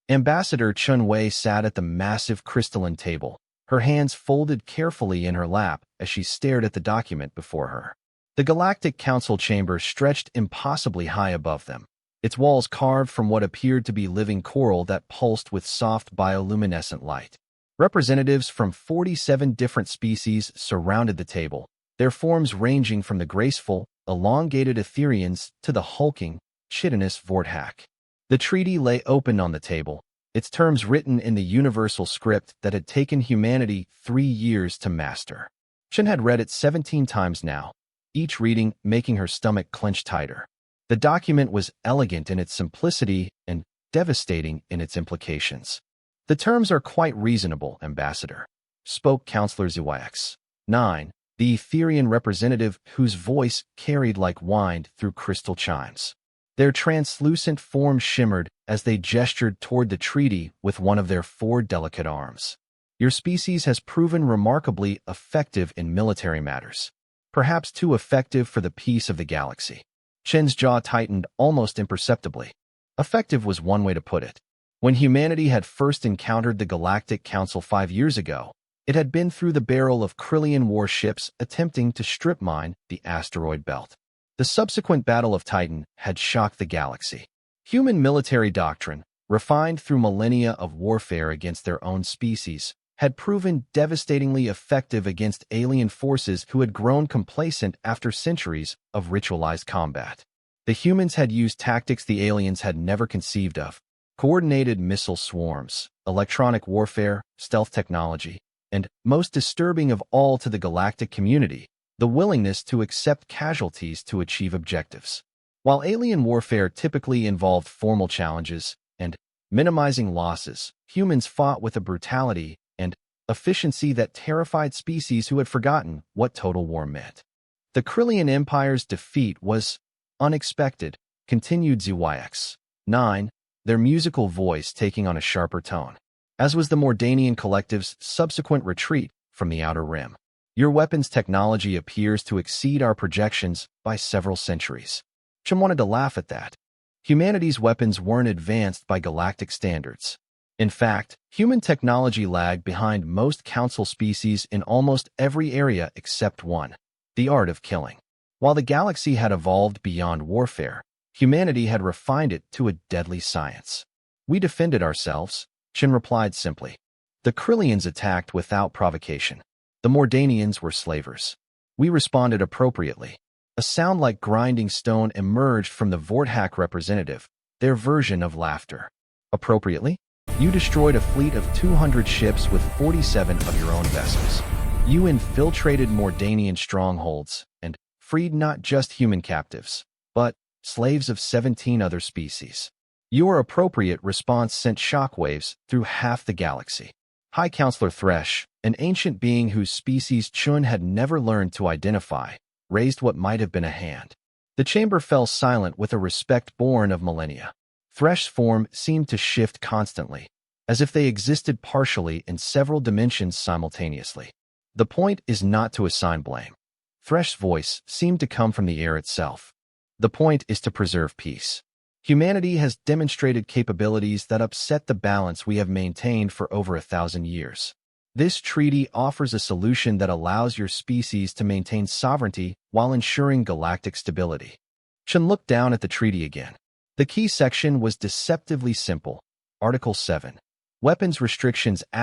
Ambassador Chun-Wei sat at the massive crystalline table, her hands folded carefully in her lap as she stared at the document before her. The Galactic Council chamber stretched impossibly high above them, its walls carved from what appeared to be living coral that pulsed with soft bioluminescent light. Representatives from 47 different species surrounded the table, their forms ranging from the graceful, elongated Etherians to the hulking, chitinous Vorthak. The treaty lay open on the table, its terms written in the universal script that had taken humanity 3 years to master. Chen had read it 17 times now, each reading making her stomach clench tighter. The document was elegant in its simplicity and devastating in its implications. "The terms are quite reasonable, Ambassador," spoke Counselor ZYX. 9, the Etherian representative whose voice carried like wine through crystal chimes. Their translucent forms shimmered as they gestured toward the treaty with one of their 4 delicate arms. "Your species has proven remarkably effective in military matters, perhaps too effective for the peace of the galaxy." Chen's jaw tightened almost imperceptibly. Effective was one way to put it. When humanity had first encountered the Galactic Council 5 years ago, it had been through the barrel of Krillian warships attempting to strip mine the asteroid belt. The subsequent Battle of Titan had shocked the galaxy. Human military doctrine, refined through millennia of warfare against their own species, had proven devastatingly effective against alien forces who had grown complacent after centuries of ritualized combat. The humans had used tactics the aliens had never conceived of: coordinated missile swarms, electronic warfare, stealth technology, and, most disturbing of all to the galactic community, the willingness to accept casualties to achieve objectives. While alien warfare typically involved formal challenges and minimizing losses, humans fought with a brutality and efficiency that terrified species who had forgotten what total war meant. "The Krillian Empire's defeat was unexpected," continued ZYX. 9, their musical voice taking on a sharper tone, as was the Mordanian Collective's subsequent retreat from the Outer Rim. "Your weapons technology appears to exceed our projections by several centuries." Chum wanted to laugh at that. Humanity's weapons weren't advanced by galactic standards. In fact, human technology lagged behind most Council species in almost every area except one: the art of killing. While the galaxy had evolved beyond warfare, humanity had refined it to a deadly science. "We defended ourselves," Chen replied simply. "The Krillians attacked without provocation. The Mordanians were slavers. We responded appropriately." A sound like grinding stone emerged from the Vorthak representative, their version of laughter. "Appropriately? You destroyed a fleet of 200 ships with 47 of your own vessels. You infiltrated Mordanian strongholds and freed not just human captives, but slaves of 17 other species. Your appropriate response sent shockwaves through half the galaxy." High Counselor Thresh, an ancient being whose species Chun had never learned to identify, raised what might have been a hand. The chamber fell silent with a respect born of millennia. Thresh's form seemed to shift constantly, as if they existed partially in several dimensions simultaneously. "The point is not to assign blame." Thresh's voice seemed to come from the air itself. "The point is to preserve peace. Humanity has demonstrated capabilities that upset the balance we have maintained for over 1,000 years. This treaty offers a solution that allows your species to maintain sovereignty while ensuring galactic stability." Chen looked down at the treaty again. The key section was deceptively simple. Article 7. Weapons restrictions *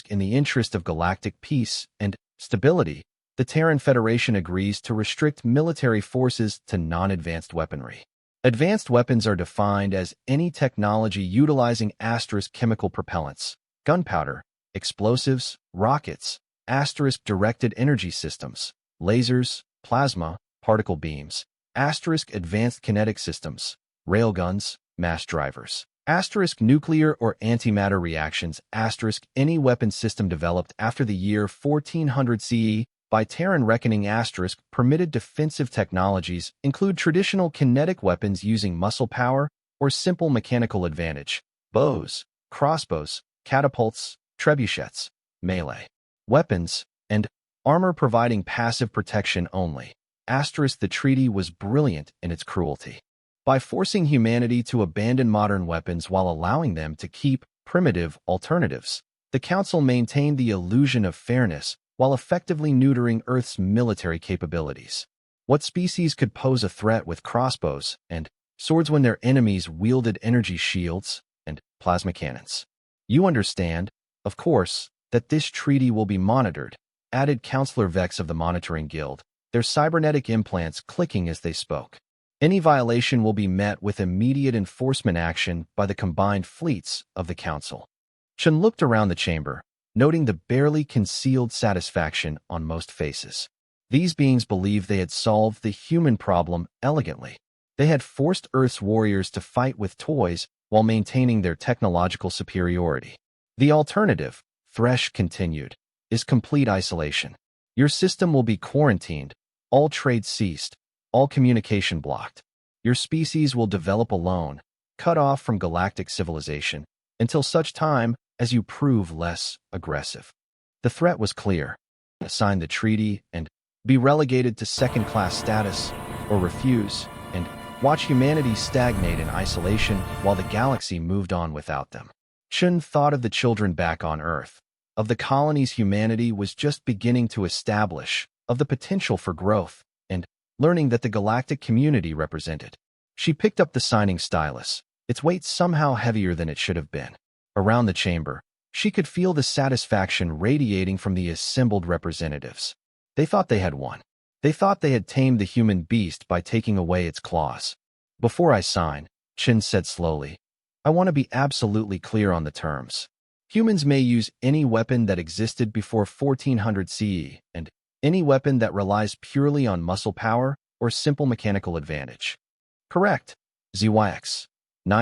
in the interest of galactic peace and stability. The Terran Federation agrees to restrict military forces to non-advanced weaponry. Advanced weapons are defined as any technology utilizing * chemical propellants, gunpowder, explosives, rockets, * directed energy systems, lasers, plasma, particle beams, * advanced kinetic systems, railguns, mass drivers, * nuclear or antimatter reactions, * any weapon system developed after the year 1400 CE by Terran reckoning * permitted defensive technologies include traditional kinetic weapons using muscle power or simple mechanical advantage, bows, crossbows, catapults, trebuchets, melee weapons, and armor providing passive protection only. * The treaty was brilliant in its cruelty. By forcing humanity to abandon modern weapons while allowing them to keep primitive alternatives, the Council maintained the illusion of fairness while effectively neutering Earth's military capabilities. What species could pose a threat with crossbows and swords when their enemies wielded energy shields and plasma cannons? You understand, of course, that this treaty will be monitored, added Counselor Vex of the Monitoring Guild, their cybernetic implants clicking as they spoke. Any violation will be met with immediate enforcement action by the combined fleets of the Council. Chen looked around the chamber, noting the barely concealed satisfaction on most faces. These beings believed they had solved the human problem elegantly. They had forced Earth's warriors to fight with toys while maintaining their technological superiority. The alternative, Thresh continued, is complete isolation. Your system will be quarantined, all trade ceased, all communication blocked. Your species will develop alone, cut off from galactic civilization, until such time as you prove less aggressive. The threat was clear. Sign the treaty and be relegated to second-class status, or refuse, and watch humanity stagnate in isolation while the galaxy moved on without them. Chun thought of the children back on Earth, of the colonies humanity was just beginning to establish, of the potential for growth, and learning that the galactic community represented. She picked up the signing stylus, its weight somehow heavier than it should have been. Around the chamber, she could feel the satisfaction radiating from the assembled representatives. They thought they had won. They thought they had tamed the human beast by taking away its claws. Before I sign, Chin said slowly, I want to be absolutely clear on the terms. Humans may use any weapon that existed before 1400 CE, and any weapon that relies purely on muscle power or simple mechanical advantage. Correct, ZYX9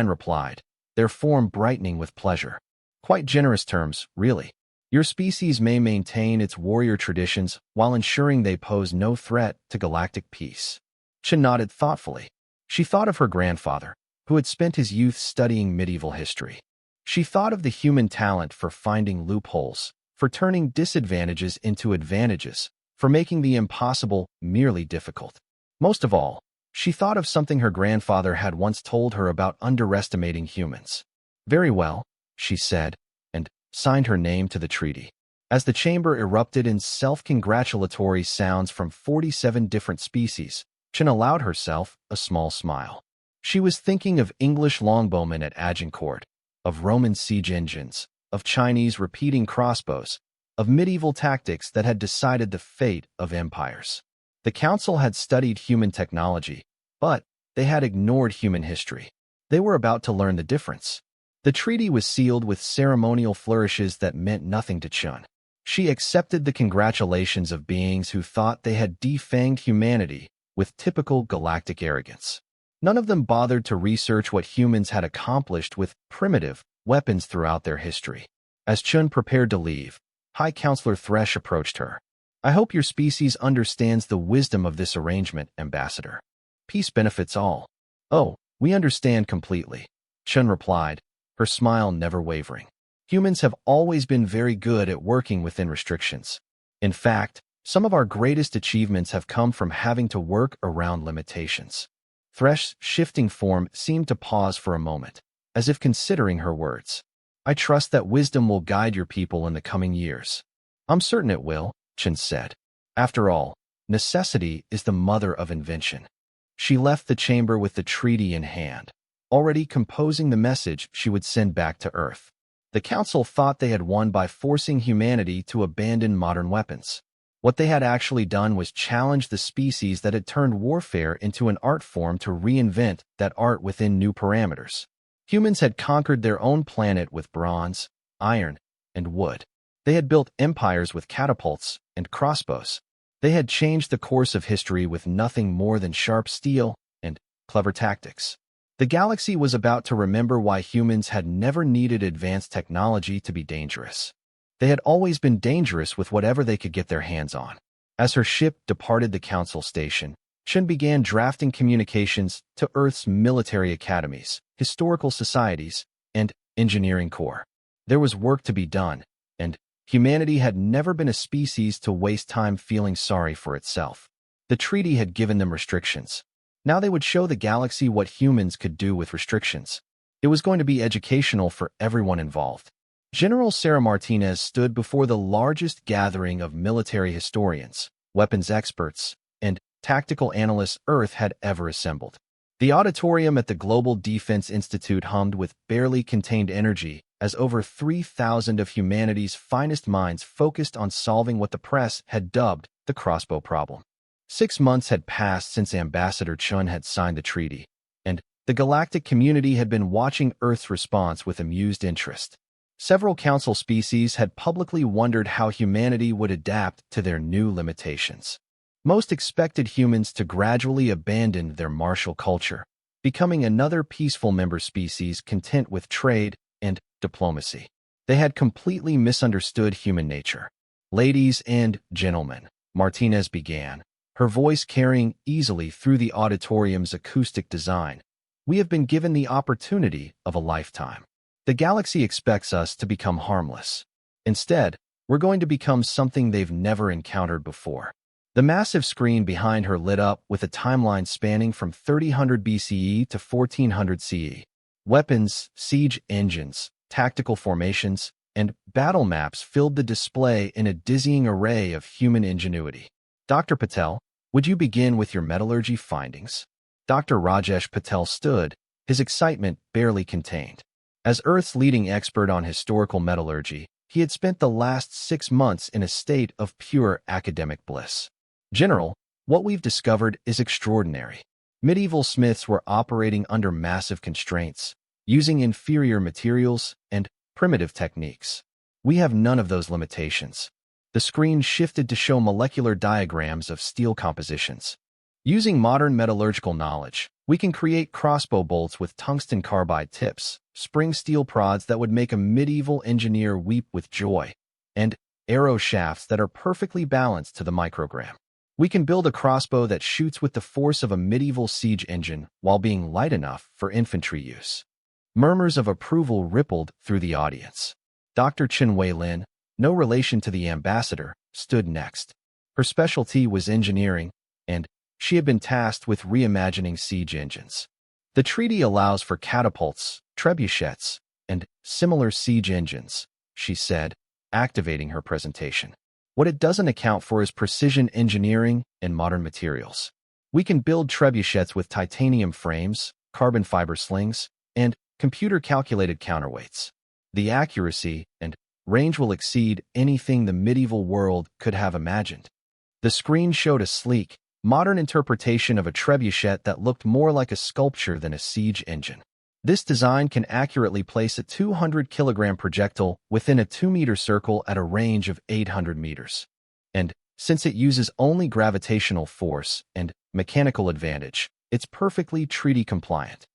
replied, their form brightening with pleasure. Quite generous terms, really. Your species may maintain its warrior traditions while ensuring they pose no threat to galactic peace. Chen nodded thoughtfully. She thought of her grandfather, who had spent his youth studying medieval history. She thought of the human talent for finding loopholes, for turning disadvantages into advantages, for making the impossible merely difficult. Most of all, she thought of something her grandfather had once told her about underestimating humans. Very well, she said, and signed her name to the treaty. As the chamber erupted in self-congratulatory sounds from 47 different species, Chen allowed herself a small smile. She was thinking of English longbowmen at Agincourt, of Roman siege engines, of Chinese repeating crossbows, of medieval tactics that had decided the fate of empires. The Council had studied human technology, but they had ignored human history. They were about to learn the difference. The treaty was sealed with ceremonial flourishes that meant nothing to Chun. She accepted the congratulations of beings who thought they had defanged humanity with typical galactic arrogance. None of them bothered to research what humans had accomplished with primitive weapons throughout their history. As Chun prepared to leave, High Counselor Thresh approached her. I hope your species understands the wisdom of this arrangement, Ambassador. Peace benefits all. Oh, we understand completely, Chun replied, her smile never wavering. Humans have always been very good at working within restrictions. In fact, some of our greatest achievements have come from having to work around limitations. Thresh's shifting form seemed to pause for a moment, as if considering her words. I trust that wisdom will guide your people in the coming years. I'm certain it will, Chen said. After all, necessity is the mother of invention. She left the chamber with the treaty in hand, already composing the message she would send back to Earth. The Council thought they had won by forcing humanity to abandon modern weapons. What they had actually done was challenge the species that had turned warfare into an art form to reinvent that art within new parameters. Humans had conquered their own planet with bronze, iron, and wood. They had built empires with catapults and crossbows. They had changed the course of history with nothing more than sharp steel and clever tactics. The galaxy was about to remember why humans had never needed advanced technology to be dangerous. They had always been dangerous with whatever they could get their hands on. As her ship departed the Council station, Chen began drafting communications to Earth's military academies, historical societies, and engineering corps. There was work to be done, and humanity had never been a species to waste time feeling sorry for itself. The treaty had given them restrictions. Now they would show the galaxy what humans could do with restrictions. It was going to be educational for everyone involved. General Sarah Martinez stood before the largest gathering of military historians, weapons experts, and tactical analysts Earth had ever assembled. The auditorium at the Global Defense Institute hummed with barely contained energy as over 3,000 of humanity's finest minds focused on solving what the press had dubbed the crossbow problem. 6 months had passed since Ambassador Chun had signed the treaty, and the galactic community had been watching Earth's response with amused interest. Several council species had publicly wondered how humanity would adapt to their new limitations. Most expected humans to gradually abandon their martial culture, becoming another peaceful member species content with trade and diplomacy. They had completely misunderstood human nature. "Ladies and gentlemen," Martinez began, her voice carrying easily through the auditorium's acoustic design, "we have been given the opportunity of a lifetime. The galaxy expects us to become harmless. Instead, we're going to become something they've never encountered before." The massive screen behind her lit up with a timeline spanning from 3000 BCE to 1400 CE. Weapons, siege engines, tactical formations, and battle maps filled the display in a dizzying array of human ingenuity. "Dr. Patel, would you begin with your metallurgy findings?" Dr. Rajesh Patel stood, his excitement barely contained. As Earth's leading expert on historical metallurgy, he had spent the last 6 months in a state of pure academic bliss. "General, what we've discovered is extraordinary. Medieval smiths were operating under massive constraints, using inferior materials and primitive techniques. We have none of those limitations." The screen shifted to show molecular diagrams of steel compositions. "Using modern metallurgical knowledge, we can create crossbow bolts with tungsten carbide tips, spring steel prods that would make a medieval engineer weep with joy, and arrow shafts that are perfectly balanced to the microgram. We can build a crossbow that shoots with the force of a medieval siege engine while being light enough for infantry use." Murmurs of approval rippled through the audience. Dr. Chen Wei-Lin, no relation to the ambassador, stood next. Her specialty was engineering, and she had been tasked with reimagining siege engines. "The treaty allows for catapults, trebuchets, and similar siege engines," she said, activating her presentation. "What it doesn't account for is precision engineering and modern materials. We can build trebuchets with titanium frames, carbon fiber slings, and computer-calculated counterweights. The accuracy and range will exceed anything the medieval world could have imagined." The screen showed a sleek, modern interpretation of a trebuchet that looked more like a sculpture than a siege engine. This design can accurately place a 200-kilogram projectile within a 2-meter circle at a range of 800 meters. And since it uses only gravitational force and mechanical advantage, it's perfectly treaty-compliant.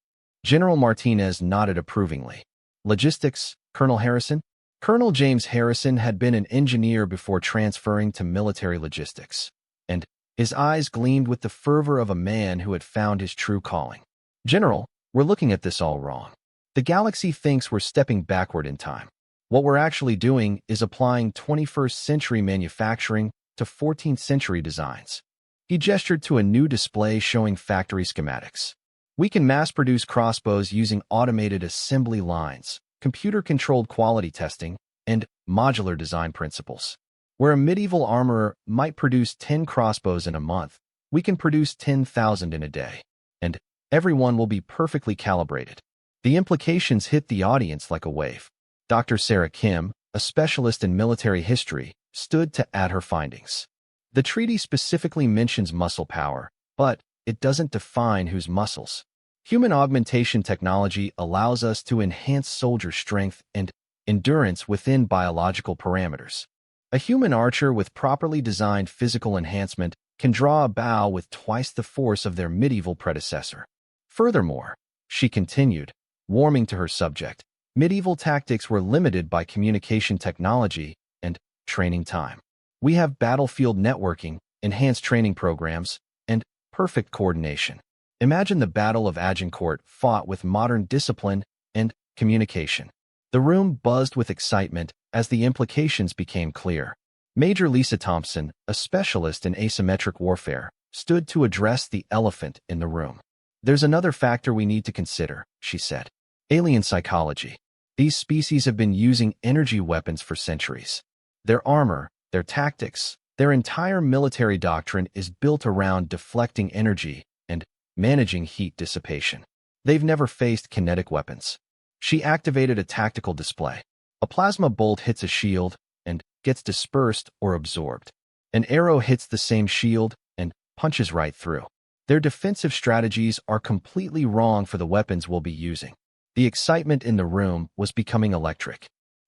General Martinez nodded approvingly. "Logistics, Colonel Harrison?" Colonel James Harrison had been an engineer before transferring to military logistics, and his eyes gleamed with the fervor of a man who had found his true calling. "General, we're looking at this all wrong. The galaxy thinks we're stepping backward in time. What we're actually doing is applying 21st century manufacturing to 14th century designs." He gestured to a new display showing factory schematics. "We can mass-produce crossbows using automated assembly lines, computer-controlled quality testing, and modular design principles. Where a medieval armorer might produce 10 crossbows in a month, we can produce 10,000 in a day. And everyone will be perfectly calibrated." The implications hit the audience like a wave. Dr. Sarah Kim, a specialist in military history, stood to add her findings. "The treaty specifically mentions muscle power, but it doesn't define whose muscles. Human augmentation technology allows us to enhance soldier strength and endurance within biological parameters. A human archer with properly designed physical enhancement can draw a bow with twice the force of their medieval predecessor. Furthermore," she continued, warming to her subject, "medieval tactics were limited by communication technology and training time. We have battlefield networking, enhanced training programs, and perfect coordination. Imagine the Battle of Agincourt fought with modern discipline and communication." The room buzzed with excitement as the implications became clear. Major Lisa Thompson, a specialist in asymmetric warfare, stood to address the elephant in the room. There's another factor we need to consider, she said. Alien psychology. These species have been using energy weapons for centuries. Their armor, their tactics, their entire military doctrine is built around deflecting energy and managing heat dissipation. They've never faced kinetic weapons. She activated a tactical display. A plasma bolt hits a shield and gets dispersed or absorbed. An arrow hits the same shield and punches right through. Their defensive strategies are completely wrong for the weapons we'll be using. The excitement in the room was becoming electric.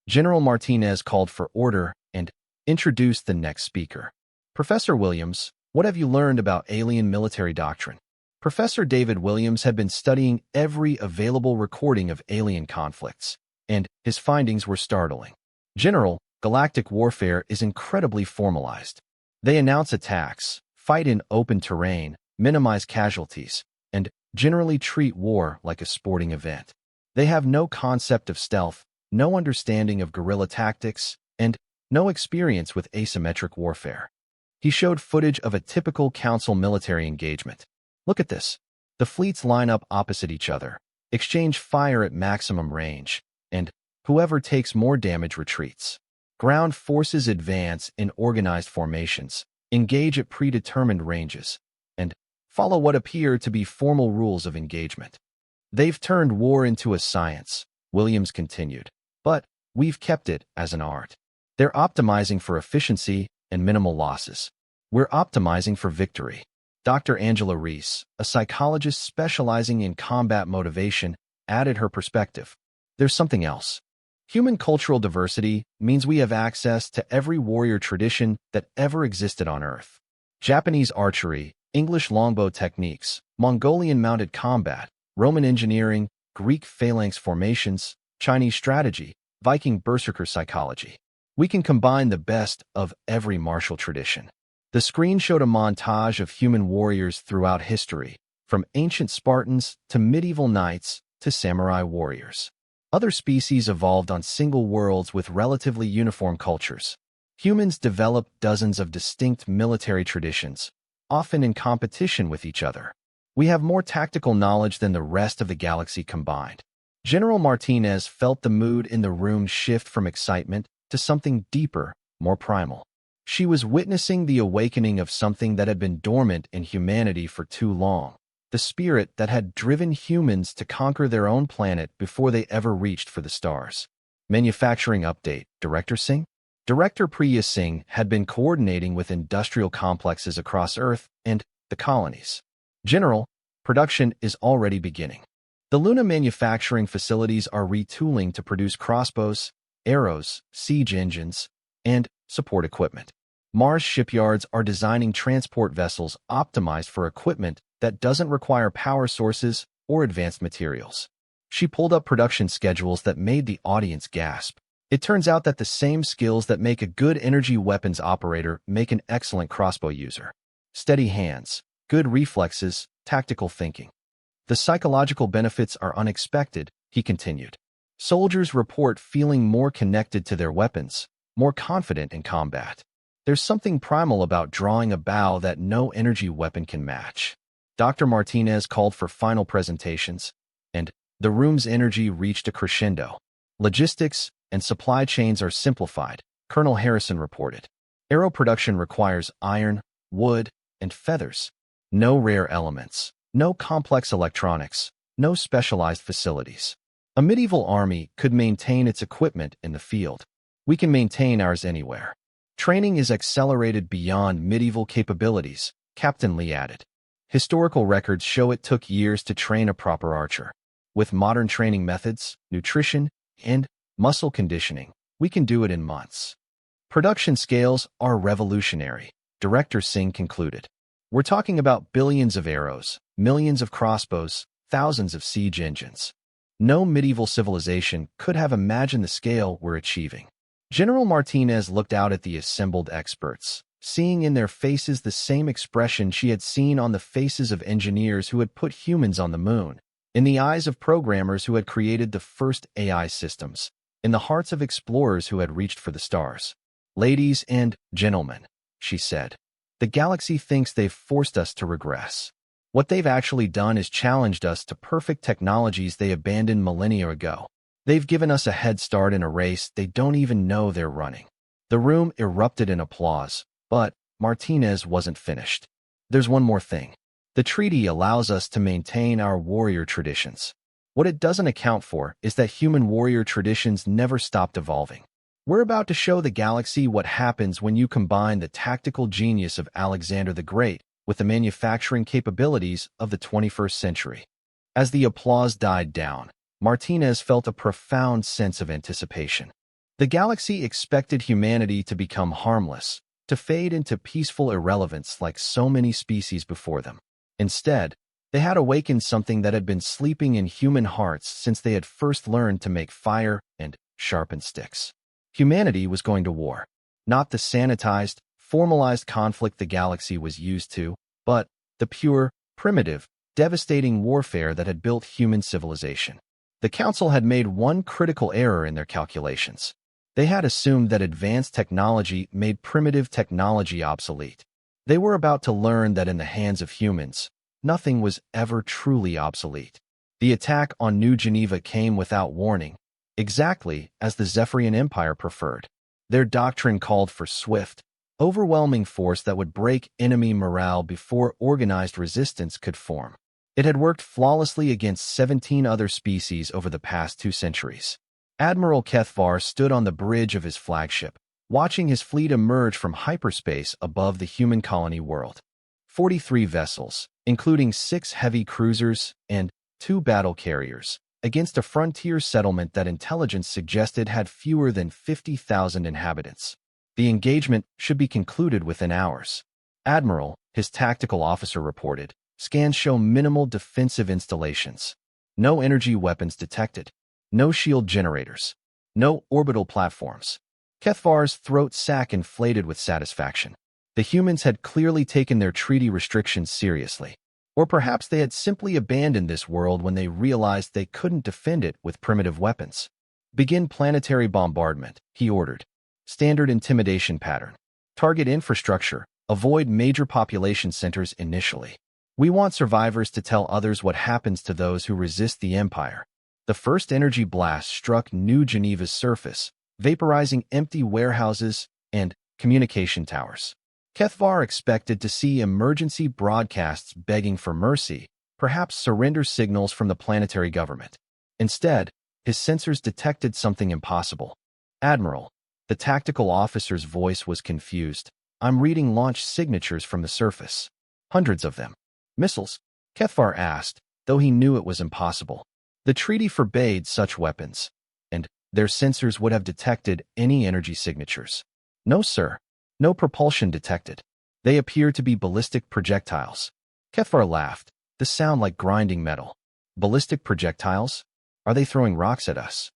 General Martinez called for order and introduced the next speaker. Professor Williams, what have you learned about alien military doctrine? Professor David Williams had been studying every available recording of alien conflicts, and his findings were startling. General, galactic warfare is incredibly formalized. They announce attacks, fight in open terrain, minimize casualties, and generally treat war like a sporting event. They have no concept of stealth, no understanding of guerrilla tactics, and no experience with asymmetric warfare. He showed footage of a typical Council military engagement. Look at this. The fleets line up opposite each other, exchange fire at maximum range, and whoever takes more damage retreats. Ground forces advance in organized formations, engage at predetermined ranges, and follow what appear to be formal rules of engagement. They've turned war into a science, Williams continued, but we've kept it as an art. They're optimizing for efficiency and minimal losses. We're optimizing for victory. Dr. Angela Reese, a psychologist specializing in combat motivation, added her perspective. There's something else. Human cultural diversity means we have access to every warrior tradition that ever existed on Earth. Japanese archery, English longbow techniques, Mongolian mounted combat, Roman engineering, Greek phalanx formations, Chinese strategy, Viking berserker psychology. We can combine the best of every martial tradition. The screen showed a montage of human warriors throughout history, from ancient Spartans to medieval knights to samurai warriors. Other species evolved on single worlds with relatively uniform cultures. Humans developed dozens of distinct military traditions, often in competition with each other. We have more tactical knowledge than the rest of the galaxy combined. General Martinez felt the mood in the room shift from excitement to something deeper, more primal. She was witnessing the awakening of something that had been dormant in humanity for too long, the spirit that had driven humans to conquer their own planet before they ever reached for the stars. Manufacturing update, Director Singh? Director Priya Singh had been coordinating with industrial complexes across Earth and the colonies. General, production is already beginning. The Luna manufacturing facilities are retooling to produce crossbows, arrows, siege engines, and support equipment. Mars shipyards are designing transport vessels optimized for equipment that doesn't require power sources or advanced materials. She pulled up production schedules that made the audience gasp. It turns out that the same skills that make a good energy weapons operator make an excellent crossbow user. Steady hands, good reflexes, tactical thinking. The psychological benefits are unexpected, he continued. Soldiers report feeling more connected to their weapons, more confident in combat. There's something primal about drawing a bow that no energy weapon can match. Dr. Martinez called for final presentations, and the room's energy reached a crescendo. Logistics and supply chains are simplified, Colonel Harrison reported. Aero production requires iron, wood, and feathers. No rare elements, no complex electronics, no specialized facilities. A medieval army could maintain its equipment in the field. We can maintain ours anywhere. Training is accelerated beyond medieval capabilities, Captain Lee added. Historical records show it took years to train a proper archer. With modern training methods, nutrition, and muscle conditioning, we can do it in months. Production scales are revolutionary, Director Singh concluded. We're talking about billions of arrows, millions of crossbows, thousands of siege engines. No medieval civilization could have imagined the scale we're achieving. General Martinez looked out at the assembled experts, seeing in their faces the same expression she had seen on the faces of engineers who had put humans on the moon, in the eyes of programmers who had created the first AI systems, in the hearts of explorers who had reached for the stars. Ladies and gentlemen, she said, The galaxy thinks they've forced us to regress. What they've actually done is challenged us to perfect technologies they abandoned millennia ago. They've given us a head start in a race they don't even know they're running." The room erupted in applause, but Martinez wasn't finished. "There's one more thing. The treaty allows us to maintain our warrior traditions. What it doesn't account for is that human warrior traditions never stopped evolving. We're about to show the galaxy what happens when you combine the tactical genius of Alexander the Great with the manufacturing capabilities of the 21st century." As the applause died down, Martinez felt a profound sense of anticipation. The galaxy expected humanity to become harmless, to fade into peaceful irrelevance like so many species before them. Instead, they had awakened something that had been sleeping in human hearts since they had first learned to make fire and sharpen sticks. Humanity was going to war. Not the sanitized, formalized conflict the galaxy was used to, but the pure, primitive, devastating warfare that had built human civilization. The Council had made one critical error in their calculations. They had assumed that advanced technology made primitive technology obsolete. They were about to learn that in the hands of humans, nothing was ever truly obsolete. The attack on New Geneva came without warning, exactly as the Zephyrian Empire preferred. Their doctrine called for swift, overwhelming force that would break enemy morale before organized resistance could form. It had worked flawlessly against 17 other species over the past 2 centuries. Admiral Kethvar stood on the bridge of his flagship, watching his fleet emerge from hyperspace above the human colony world. 43 vessels, including 6 heavy cruisers and 2 battle carriers, against a frontier settlement that intelligence suggested had fewer than 50,000 inhabitants. The engagement should be concluded within hours. "Admiral," his tactical officer reported, "scans show minimal defensive installations. No energy weapons detected. No shield generators. No orbital platforms." Kethvar's throat sac inflated with satisfaction. The humans had clearly taken their treaty restrictions seriously. Or perhaps they had simply abandoned this world when they realized they couldn't defend it with primitive weapons. "Begin planetary bombardment," he ordered. "Standard intimidation pattern. Target infrastructure. Avoid major population centers initially. We want survivors to tell others what happens to those who resist the Empire." The first energy blast struck New Geneva's surface, vaporizing empty warehouses and communication towers. Kethvar expected to see emergency broadcasts begging for mercy, perhaps surrender signals from the planetary government. Instead, his sensors detected something impossible. "Admiral," the tactical officer's voice was confused. "I'm reading launch signatures from the surface. Hundreds of them." "Missiles?" Kethvar asked, though he knew it was impossible. The treaty forbade such weapons, and their sensors would have detected any energy signatures. "No, sir. No propulsion detected. They appear to be ballistic projectiles." Kethvar laughed, the sound like grinding metal. "Ballistic projectiles? Are they throwing rocks at us?"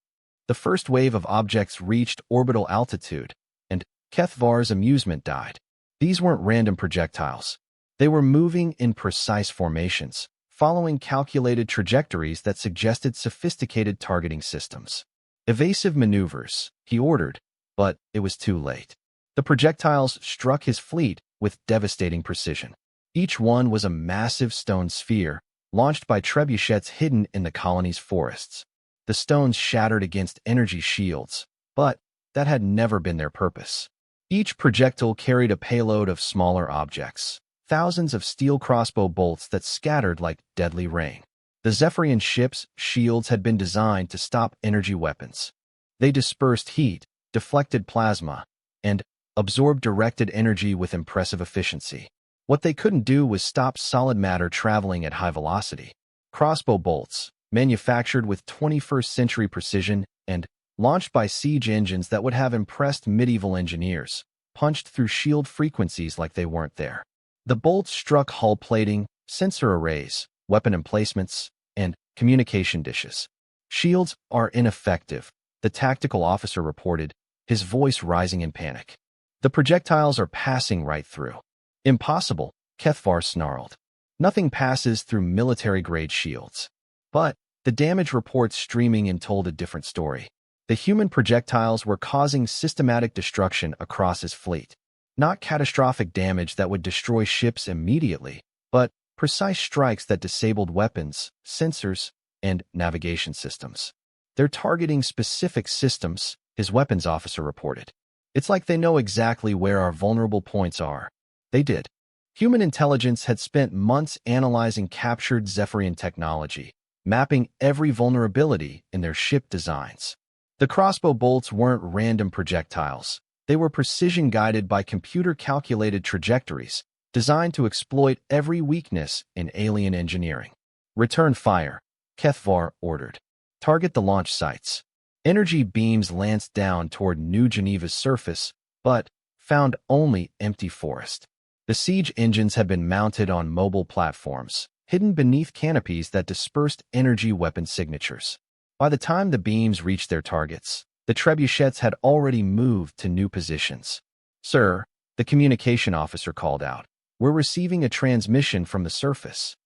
The first wave of objects reached orbital altitude, and Kethvar's amusement died. These weren't random projectiles. They were moving in precise formations, following calculated trajectories that suggested sophisticated targeting systems. "Evasive maneuvers," he ordered, but it was too late. The projectiles struck his fleet with devastating precision. Each one was a massive stone sphere, launched by trebuchets hidden in the colony's forests. The stones shattered against energy shields, but that had never been their purpose. Each projectile carried a payload of smaller objects, thousands of steel crossbow bolts that scattered like deadly rain. The Zephyrian ships' shields had been designed to stop energy weapons. They dispersed heat, deflected plasma, and absorbed directed energy with impressive efficiency. What they couldn't do was stop solid matter traveling at high velocity. Crossbow bolts, manufactured with 21st century precision and launched by siege engines that would have impressed medieval engineers, punched through shield frequencies like they weren't there. The bolts struck hull plating, sensor arrays, weapon emplacements, and communication dishes. "Shields are ineffective," the tactical officer reported, his voice rising in panic. "The projectiles are passing right through." "Impossible," Kethvar snarled. "Nothing passes through military-grade shields." But the damage reports streaming in told a different story. The human projectiles were causing systematic destruction across his fleet. Not catastrophic damage that would destroy ships immediately, but precise strikes that disabled weapons, sensors, and navigation systems. They're targeting specific systems, his weapons officer reported. It's like they know exactly where our vulnerable points are. They did. Human intelligence had spent months analyzing captured Zephyrian technology, mapping every vulnerability in their ship designs. The crossbow bolts weren't random projectiles. They were precision-guided by computer-calculated trajectories, designed to exploit every weakness in alien engineering. Return fire, Kethvar ordered. Target the launch sites. Energy beams lanced down toward New Geneva's surface, but found only empty forest. The siege engines had been mounted on mobile platforms, hidden beneath canopies that dispersed energy weapon signatures. By the time the beams reached their targets, the trebuchets had already moved to new positions. "Sir," the communication officer called out, "we're receiving a transmission from the surface."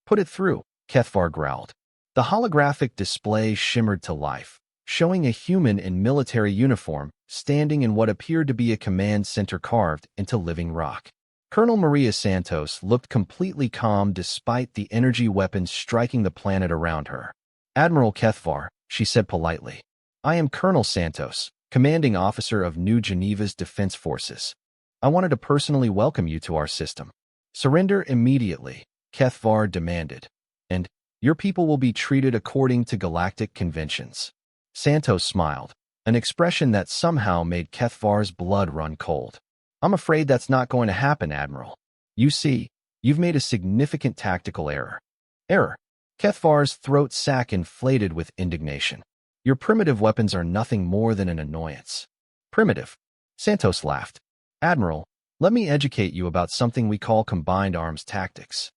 "Put it through," Kethvar growled. The holographic display shimmered to life, showing a human in military uniform standing in what appeared to be a command center carved into living rock. Colonel Maria Santos looked completely calm despite the energy weapons striking the planet around her. "Admiral Kethvar," she said politely. "I am Colonel Santos, commanding officer of New Geneva's Defense Forces. I wanted to personally welcome you to our system." "Surrender immediately," Kethvar demanded, "and your people will be treated according to galactic conventions." Santos smiled, an expression that somehow made Kethvar's blood run cold. "I'm afraid that's not going to happen, Admiral. You see, you've made a significant tactical error." "Error?" Kethvar's throat sac inflated with indignation. "Your primitive weapons are nothing more than an annoyance." "Primitive?" Santos laughed. "Admiral, let me educate you about something we call combined arms tactics."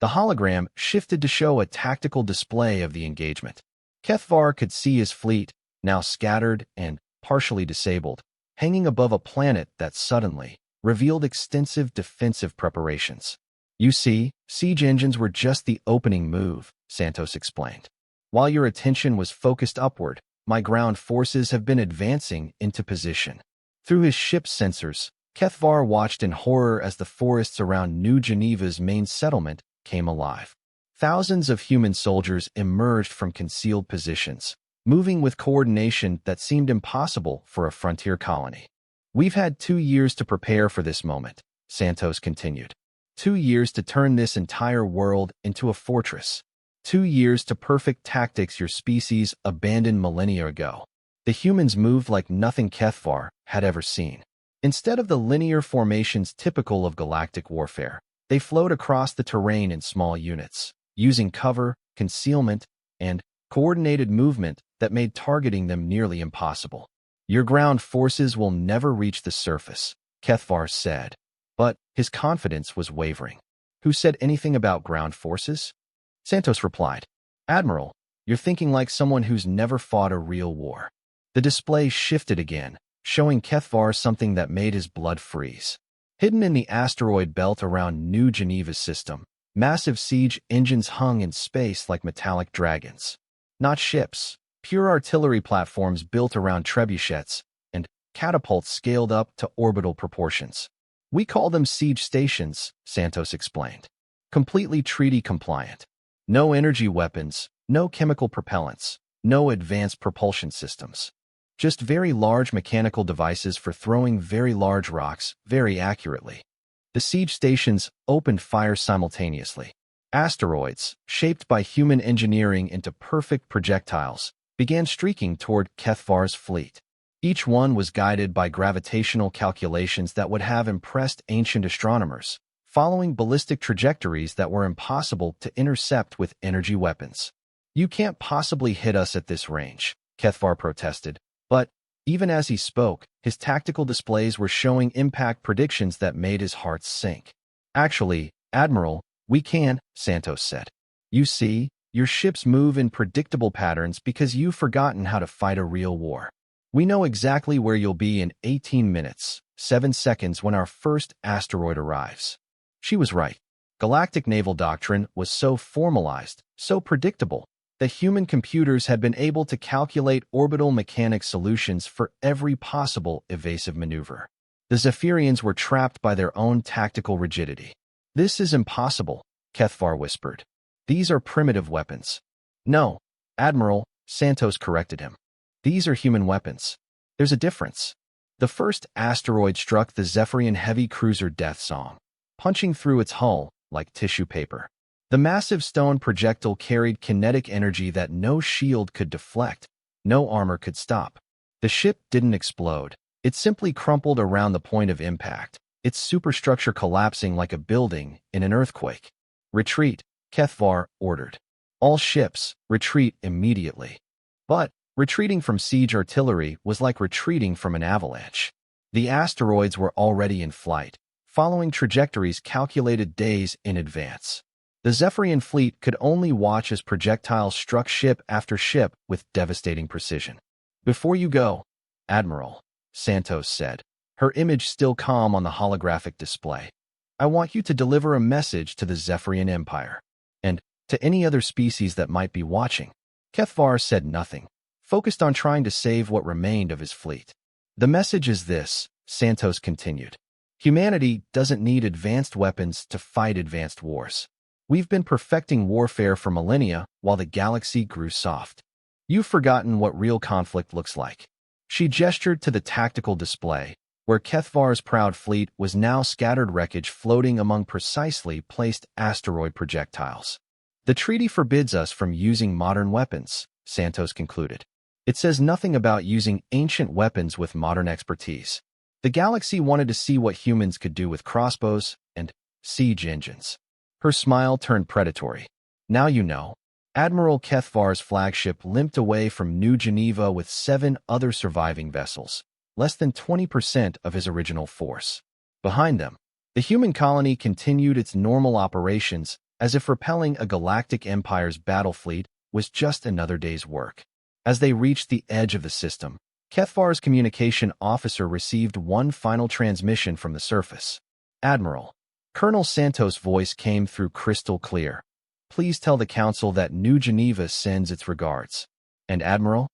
The hologram shifted to show a tactical display of the engagement. Kethvar could see his fleet, now scattered and partially disabled, hanging above a planet that suddenly revealed extensive defensive preparations. "You see, siege engines were just the opening move," Santos explained. "While your attention was focused upward, my ground forces have been advancing into position." Through his ship's sensors, Kethvar watched in horror as the forests around New Geneva's main settlement came alive. Thousands of human soldiers emerged from concealed positions, moving with coordination that seemed impossible for a frontier colony. "We've had 2 years to prepare for this moment," Santos continued. 2 years to turn this entire world into a fortress. 2 years to perfect tactics your species abandoned millennia ago. The humans moved like nothing Kethvar had ever seen. Instead of the linear formations typical of galactic warfare, they flowed across the terrain in small units, using cover, concealment, and coordinated movement that made targeting them nearly impossible. "Your ground forces will never reach the surface," Kethvar said, but his confidence was wavering. "Who said anything about ground forces?" Santos replied, "Admiral, you're thinking like someone who's never fought a real war." The display shifted again, showing Kethvar something that made his blood freeze. Hidden in the asteroid belt around New Geneva's system, massive siege engines hung in space like metallic dragons. Not ships, pure artillery platforms built around trebuchets, and catapults scaled up to orbital proportions. "We call them siege stations," Santos explained. "Completely treaty-compliant. No energy weapons, no chemical propellants, no advanced propulsion systems. Just very large mechanical devices for throwing very large rocks very accurately." The siege stations opened fire simultaneously. Asteroids, shaped by human engineering into perfect projectiles, began streaking toward Kethvar's fleet. Each one was guided by gravitational calculations that would have impressed ancient astronomers, following ballistic trajectories that were impossible to intercept with energy weapons. "You can't possibly hit us at this range," Kethvar protested, but even as he spoke, his tactical displays were showing impact predictions that made his heart sink. "Actually, Admiral, we can," Santos said. "You see, your ships move in predictable patterns because you've forgotten how to fight a real war. We know exactly where you'll be in 18 minutes, 7 seconds when our first asteroid arrives." She was right. Galactic naval doctrine was so formalized, so predictable, that human computers had been able to calculate orbital mechanics solutions for every possible evasive maneuver. The Zephyrians were trapped by their own tactical rigidity. "This is impossible," Kethvar whispered. "These are primitive weapons." "No, Admiral," Santos corrected him. "These are human weapons. There's a difference." The first asteroid struck the Zephyrian heavy cruiser Death Song, punching through its hull like tissue paper. The massive stone projectile carried kinetic energy that no shield could deflect, no armor could stop. The ship didn't explode. It simply crumpled around the point of impact, its superstructure collapsing like a building in an earthquake. "Retreat," Kethvar ordered. "All ships, retreat immediately." But retreating from siege artillery was like retreating from an avalanche. The asteroids were already in flight, following trajectories calculated days in advance. The Zephyrian fleet could only watch as projectiles struck ship after ship with devastating precision. "Before you go, Admiral," Santos said, her image still calm on the holographic display, "I want you to deliver a message to the Zephyrian Empire, and to any other species that might be watching." Kethvar said nothing, focused on trying to save what remained of his fleet. "The message is this," Santos continued. "Humanity doesn't need advanced weapons to fight advanced wars. We've been perfecting warfare for millennia while the galaxy grew soft. You've forgotten what real conflict looks like." She gestured to the tactical display, where Kethvar's proud fleet was now scattered wreckage floating among precisely placed asteroid projectiles. "The treaty forbids us from using modern weapons," Santos concluded. "It says nothing about using ancient weapons with modern expertise. The galaxy wanted to see what humans could do with crossbows and siege engines." Her smile turned predatory. "Now you know." Admiral Kethvar's flagship limped away from New Geneva with 7 other surviving vessels, less than 20% of his original force. Behind them, the human colony continued its normal operations as if repelling a galactic empire's battle fleet was just another day's work. As they reached the edge of the system, Kethvar's communication officer received one final transmission from the surface. "Admiral." Colonel Santos' voice came through crystal clear. "Please tell the Council that New Geneva sends its regards." "And Admiral?"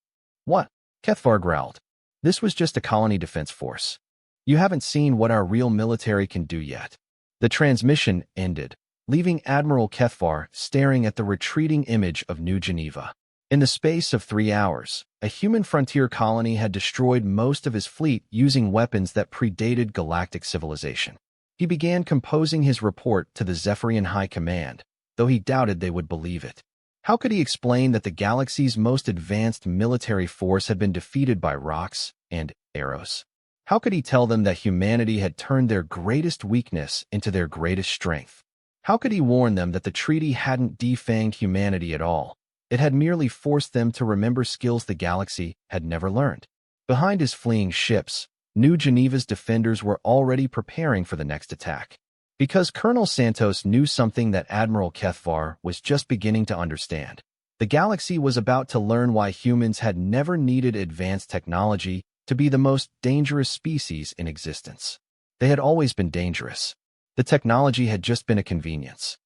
"What?" Kethvar growled. "This was just a colony defense force. You haven't seen what our real military can do yet." The transmission ended, leaving Admiral Kethvar staring at the retreating image of New Geneva. In the space of 3 hours, a human frontier colony had destroyed most of his fleet using weapons that predated galactic civilization. He began composing his report to the Zephyrian High Command, though he doubted they would believe it. How could he explain that the galaxy's most advanced military force had been defeated by rocks and arrows? How could he tell them that humanity had turned their greatest weakness into their greatest strength? How could he warn them that the treaty hadn't defanged humanity at all? It had merely forced them to remember skills the galaxy had never learned. Behind his fleeing ships, New Geneva's defenders were already preparing for the next attack. Because Colonel Santos knew something that Admiral Kethvar was just beginning to understand. The galaxy was about to learn why humans had never needed advanced technology to be the most dangerous species in existence. They had always been dangerous. The technology had just been a convenience.